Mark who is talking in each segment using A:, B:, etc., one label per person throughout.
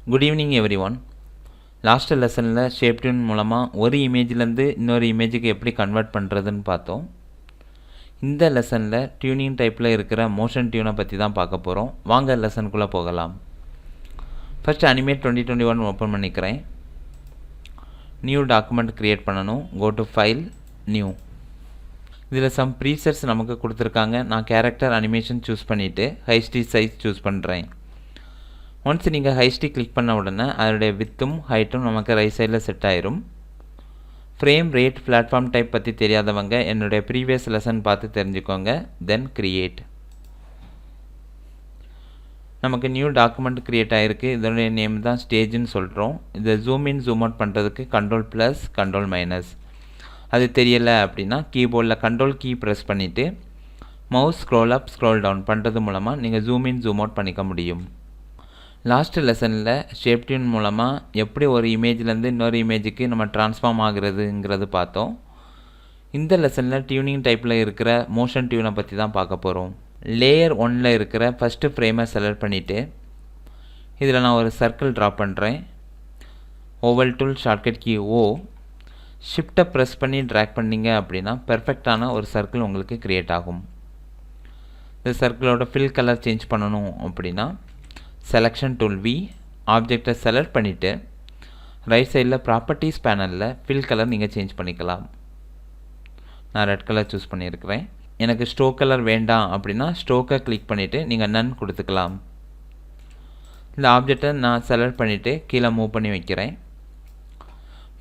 A: Good evening everyone. Last lesson shape tune மூலமா ஒரு இமேஜ்ல இருந்து இன்னொரு இமேஜுக்கு எப்படி கன்வர்ட் பண்றதுன்னு பார்த்தோம். இந்த லெசன்ல டியூனிங் டைப்ல இருக்கிற மோஷன் டியூனை பத்தி தான் பார்க்க போறோம். வாங்க லெசனுக்குள்ள போகலாம். First Animate 2021 ஓபன் பண்ணிக்கிறேன். New document create பண்ணனும். Go to file new. இதுல some presets நமக்கு கொடுத்திருக்காங்க. நான் character animation choose பண்ணிட்டு height size choose பண்றேன். once நீங்க height click பண்ண உடனே அதோட widthம் heightம் நமக்கு ரைட் சைடுல செட் ஆயிரும். frame rate platform type பத்தி தெரியாதவங்க என்னோட previous lesson பார்த்து தெரிஞ்சுக்கோங்க. then create. நமக்கு new document create ஆயிருக்கு. இதோட நேம் தான் stage ன்னு சொல்றோம். இத zoom in zoom out பண்றதுக்கு control plus control minus. அது தெரியல அப்படினா கீபோர்ட்ல control key press பண்ணிட்டு mouse scroll up scroll down பண்றது மூலமா நீங்க zoom in zoom out பண்ணிக்க முடியும். லாஸ்ட் லெசன்ல ஷேப் டியூன் மூலமா எப்படி ஒரு இமேஜ்ல இருந்து இன்னொரு இமேஜுக்கு நம்ம ட்ரான்ஸ்ஃபார்ம் ஆகுறதுங்கிறது பார்த்தோம். இந்த லெசன்ல டியூனிங் டைப்ல இருக்கிற மோஷன் டியூனை பத்தி தான் பார்க்க போறோம். லேயர் 1ல இருக்கிற ஃபர்ஸ்ட் ஃப்ரேமை செலக்ட் பண்ணிட்டு இதுல நான் ஒரு சர்க்கிள் டிரா பண்றேன். Oval tool shortcut key O ஷிஃப்ட்டை பிரஸ் பண்ணி டிராக் பண்ணீங்க அப்படினா பெர்ஃபெக்ட்டான ஒரு சர்க்கிள் உங்களுக்கு கிரியேட் ஆகும். இந்த சர்க்கிளோட ஃபில் கலர் சேஞ்ச் பண்ணனும் அப்படினா selection tool V ஆப்ஜெக்ட்டை செலக்ட் பண்ணிட்டு ரைட் சைடுல ப்ராப்பர்ட்டீஸ் பேனல்ல ஃபில் கலர் நீங்க சேஞ்ச் பண்ணிக்கலாம். நான் ரெட் கலர் சூஸ் பண்ணியிருக்கேன். எனக்கு ஸ்ட்ரோக் கலர் வேண்டாம் அப்படினா ஸ்ட்ரோக்கை கிளிக் பண்ணிட்டு நீங்க none கொடுத்துக்கலாம். இந்த ஆப்ஜெக்ட்டை நான் செலக்ட் பண்ணிட்டு கீழ மூவ் பண்ணி வைக்கிறேன்.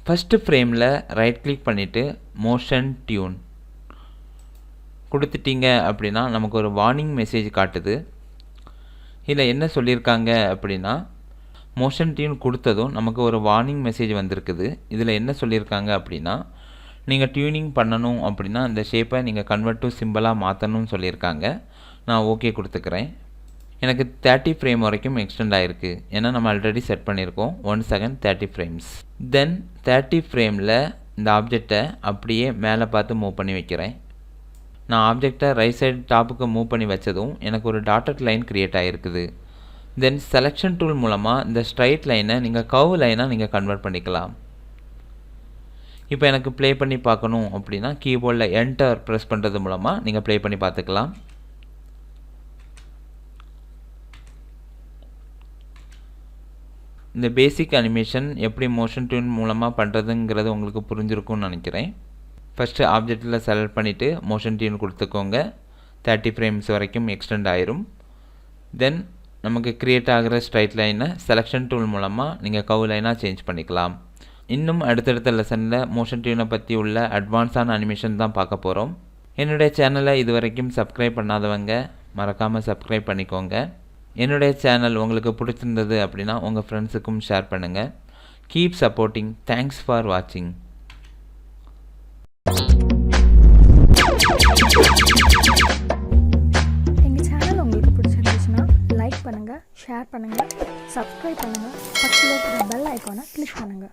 A: ஃபர்ஸ்ட் ஃப்ரேம்ல ரைட் கிளிக் பண்ணிட்டு மோஷன் டியூன் கொடுத்துட்டீங்க அப்படினா நமக்கு ஒரு வார்னிங் மெசேஜ் காட்டுது. இதுல என்ன சொல்லிருக்காங்க அப்படினா மோஷன் டியூன் கொடுத்ததும் நமக்கு ஒரு வார்னிங் மெசேஜ் வந்திருக்குது. இதுல என்ன சொல்லிருக்காங்க அப்படினா நீங்க டியூனிங் பண்ணனும் அப்படினா இந்த ஷேப்பை நீங்க கன்வர்ட் டு சிம்பலா மாத்தணும்னு சொல்லிருக்காங்க. நான் ஓகே கொடுத்துக்கிறேன். எனக்கு 30 ஃப்ரேம் வரைக்கும் எக்ஸ்டெண்ட் ஆயிருக்கு. ஏன்னா நம்ம ஆல்ரெடி செட் பண்ணிருக்கோம் 1 செகண்ட் 30 ஃப்ரேம்ஸ். தென் 30 ஃப்ரேம்ல இந்த ஆப்ஜெக்ட்டை அப்படியே மேலே பார்த்து மூவ் பண்ணி வைக்கிறேன். நான் ஆப்ஜெக்ட்டை ரைட் சைடு டாப்புக்கு மூவ் பண்ணி வச்சதும் எனக்கு ஒரு டாட்டட் லைன் கிரியேட் ஆயிருக்குது. தென் செலக்ஷன் டூல் மூலமா இந்த ஸ்ட்ரைட் லைனை நீங்க கர்வ் லைனா நீங்க கன்வர்ட் பண்ணிக்கலாம். இப்போ எனக்கு ப்ளே பண்ணி பார்க்கணும் அப்படினா கீபோர்ட்ல Enter பிரஸ் பண்றது மூலமா நீங்க ப்ளே பண்ணி பார்த்துக்கலாம். இந்த பேசிக் அனிமேஷன் எப்படி மோஷன் டியூன் மூலமா பண்றதுங்கிறது உங்களுக்கு புரிஞ்சிருக்கும்னு நினைக்கிறேன். ஃபர்ஸ்ட் ஆப்ஜெக்ட்ல செலக்ட் பண்ணிட்டு மோஷன் டியூன் கொடுத்துக்கோங்க. 30 ஃப்ரேம்ஸ் வரைக்கும் எக்ஸ்டெண்ட் ஆயிரும். தென் நமக்கு கிரியேட் ஆகிற ஸ்ட்ரைட் லைனை செலக்ஷன் டூல் மூலமா நீங்க கர்வ் லைனா சேஞ்ச் பண்ணிக்கலாம். இன்னும் அடுத்தடுத்த லெசன்ல மோஷன் டியூனை பத்தி உள்ள அட்வான்ஸான அனிமேஷன் தான் பார்க்க போறோம். என்னோட சேனலை இதுவரைக்கும் சப்ஸ்கிரைப் பண்ணாதவங்க மறக்காம சப்ஸ்கிரைப் பண்ணிக்கோங்க. என்னுடைய சேனல் உங்களுக்கு பிடிச்சிருந்தது அப்படினா உங்க ஃப்ரெண்ட்ஸுக்கும் ஷேர் பண்ணுங்க. Keep supporting. Thanks for watching.
B: எங்க சேனல் உங்களுக்கு பிடிச்சிருந்துச்சுனா லைக் பண்ணுங்க, ஷேர் பண்ணுங்க, சப்ஸ்கிரைப் பண்ணுங்க, பக்கத்துல இருக்கிற பெல் ஐகானை கிளிக் பண்ணுங்க.